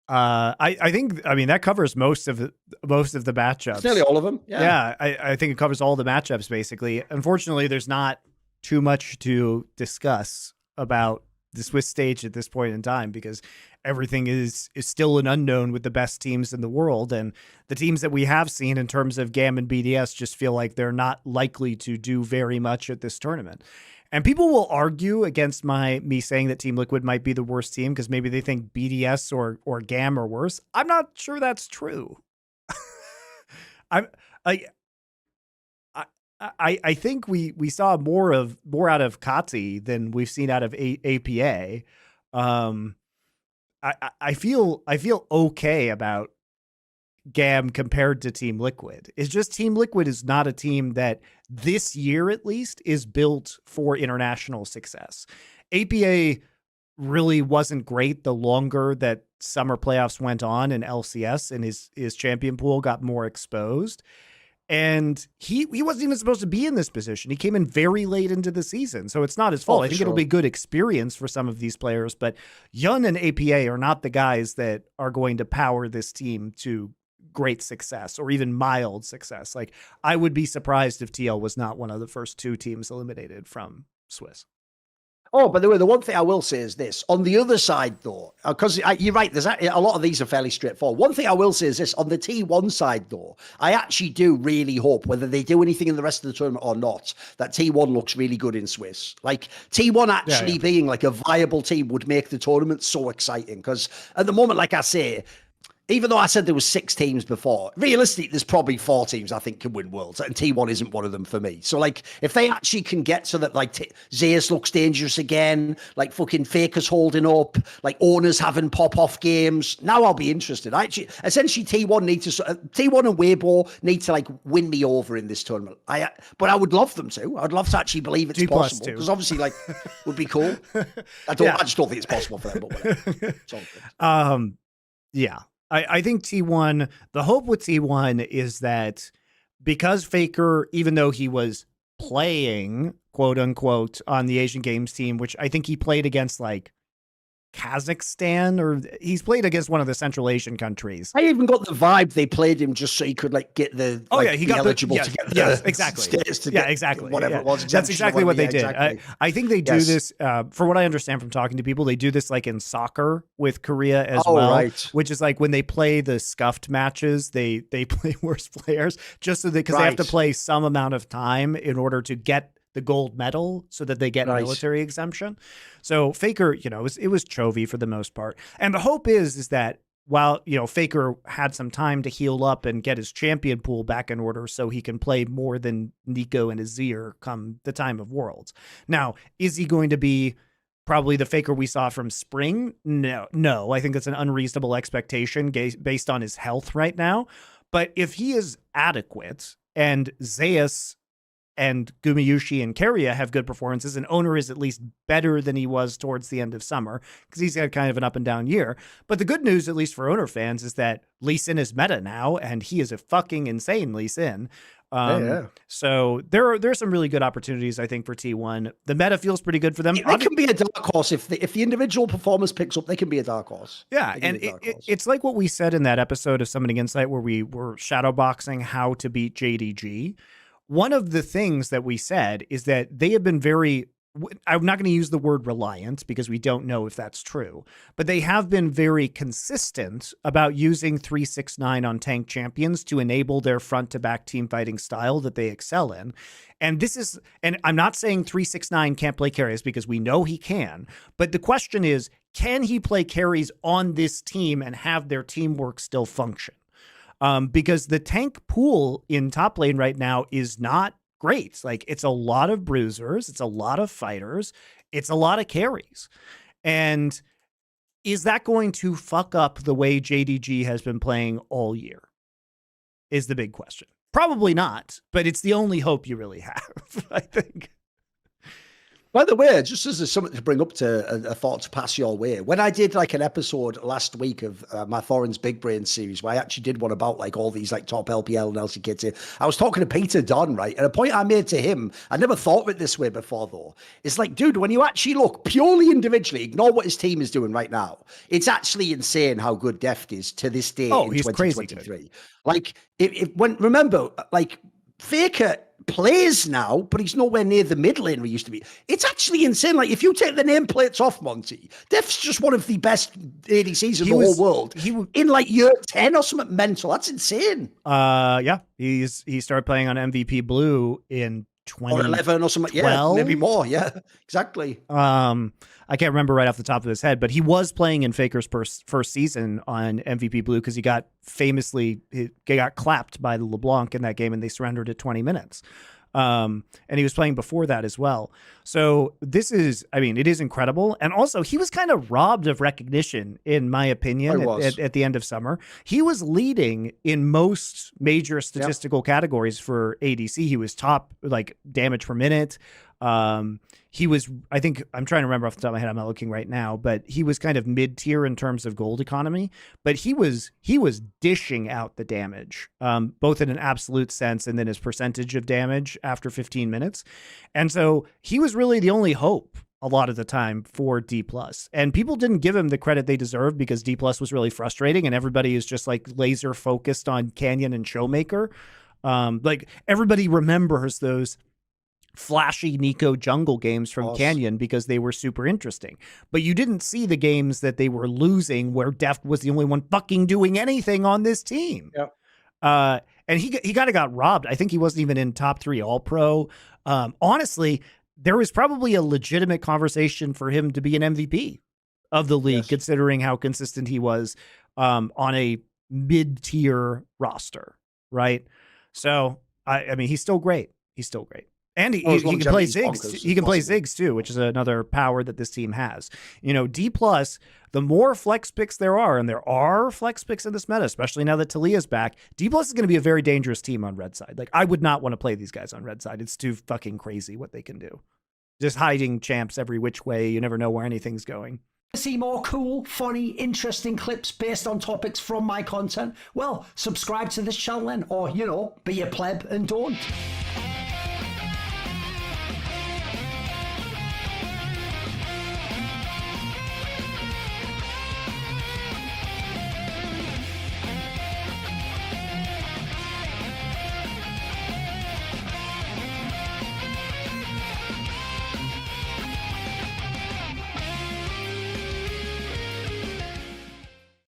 I think, I mean, that covers most of the matchups. It's nearly all of them. Yeah. I think it covers all the matchups basically. Unfortunately, there's not too much to discuss about the Swiss stage at this point in time because everything is still an unknown with the best teams in the world. And the teams that we have seen in terms of GAM and BDS just feel like they're not likely to do very much at this tournament. And people will argue against me saying that Team Liquid might be the worst team because maybe they think BDS or GAM are worse. I'm not sure that's true. I think we saw more out of Kati than we've seen out of APA. I feel okay about GAM compared to Team Liquid. It's just Team Liquid is not a team that this year at least is built for international success. APA really wasn't great the longer that summer playoffs went on and LCS and his champion pool got more exposed. And he wasn't even supposed to be in this position. He came in very late into the season. So it's not his fault. I think it'll be good experience for some of these players, but Yun and APA are not the guys that are going to power this team to great success or even mild success. Like, I would be surprised if TL was not one of the first two teams eliminated from Swiss. Oh, by the way, the one thing I will say is this. On the other side, though, because you're right, there's a lot of these are fairly straightforward. One thing I will say is this. On the T1 side, though, I actually do really hope, whether they do anything in the rest of the tournament or not, that T1 looks really good in Swiss. Like, T1 actually being like a viable team would make the tournament so exciting. Because at the moment, like I say, even though I said there was 6 teams before, realistically, there's probably 4 teams I think can win Worlds, and T1 isn't one of them for me. So, like, if they actually can get so that, like, Zeus looks dangerous again, like, fucking Faker's holding up, like, owners having pop-off games, now I'll be interested. Essentially, T1 and Weibo need to, like, win me over in this tournament. But I would love them to. I'd love to actually believe it's possible, because obviously, like, would be cool. I just don't think it's possible for them, but whatever. Yeah. I think T1, the hope with T1 is that because Faker, even though he was playing, quote unquote, on the Asian Games team, which I think he played against like Kazakhstan, or he's played against one of the Central Asian countries. I even got the vibe they played him just so he could like get the he got eligible to get the exactly exactly whatever it was. That's exactly what they did. Exactly. I think they do this for what I understand from talking to people. They do this like in soccer with Korea as well, right. Which is like when they play the scuffed matches, they play worse players just so because they have to play some amount of time in order to get the gold medal so that they get military exemption. So Faker, it was Chovy for the most part. And the hope is that while, Faker had some time to heal up and get his champion pool back in order so he can play more than Nico and Azir come the time of Worlds. Now, is he going to be probably the Faker we saw from spring? No, I think that's an unreasonable expectation based on his health right now. But if he is adequate and Zeus and Gumayushi and Keria have good performances, and Owner is at least better than he was towards the end of summer because he's had kind of an up and down year. But the good news, at least for Owner fans, is that Lee Sin is meta now, and he is a fucking insane Lee Sin. So there's some really good opportunities, I think, for T1. The meta feels pretty good for them. They can be a dark horse if the individual performance picks up. They can be a dark horse. Yeah, and it's like what we said in that episode of Summoning Insight where we were shadowboxing how to beat JDG. One of the things that we said is that they have been very, I'm not going to use the word reliant because we don't know if that's true, but they have been very consistent about using 369 on tank champions to enable their front to back team fighting style that they excel in. And I'm not saying 369 can't play carries because we know he can, but the question is, can he play carries on this team and have their teamwork still function? Because the tank pool in top lane right now is not great. Like, it's a lot of bruisers, it's a lot of fighters, it's a lot of carries. And is that going to fuck up the way JDG has been playing all year? Is the big question. Probably not, but it's the only hope you really have, I think. By the way, just as something to bring up to a thought to pass your way, when I did like an episode last week of my Thorin's Big Brain series, where I actually did one about like all these like top LPL and LC kids here, I was talking to Peter Dunn, right? And a point I made to him, I never thought of it this way before though. It's like, dude, when you actually look purely individually, ignore what his team is doing right now. It's actually insane how good Deft is to this day in he's 2023. crazy. Like, remember, like Faker plays now, but he's nowhere near the mid lane he used to be. It's actually insane. Like, if you take the nameplates off Monte, Deft's just one of the best ADCs in the whole world. In like year 10 or something mental. That's insane. Yeah. He started playing on MVP Blue in 2011 or something. Yeah, maybe more. Yeah, exactly. I can't remember right off the top of his head, but he was playing in Faker's first season on MVP Blue because he got clapped by the LeBlanc in that game and they surrendered at 20 minutes. And he was playing before that as well. So it is incredible. And also he was kind of robbed of recognition, in my opinion, at the end of summer. He was leading in most major statistical categories for ADC. He was top, like, damage per minute. He was, I think, I'm trying to remember off the top of my head, I'm not looking right now, but he was kind of mid-tier in terms of gold economy, but he was dishing out the damage, both in an absolute sense and then his percentage of damage after 15 minutes. And so he was really the only hope a lot of the time for D+. And people didn't give him the credit they deserved because D+ was really frustrating and everybody is just like laser focused on Canyon and Showmaker. Like everybody remembers those flashy Nico jungle games from Canyon because they were super interesting. But you didn't see the games that they were losing where Deft was the only one fucking doing anything on this team. Yep. And he kind of got robbed. I think he wasn't even in top 3 All-Pro. Honestly, there was probably a legitimate conversation for him to be an MVP of the league, considering how consistent he was on a mid-tier roster, right? So, I mean, he's still great. He's still great. And he can play Ziggs. He can play Ziggs too, which is another power that this team has. You know, D+, the more flex picks there are, and there are flex picks in this meta, especially now that Talia's back, D+ is going to be a very dangerous team on red side. Like, I would not want to play these guys on red side. It's too fucking crazy what they can do. Just hiding champs every which way. You never know where anything's going. See more cool, funny, interesting clips based on topics from my content? Well, subscribe to this channel then, or, you know, be a pleb and don't.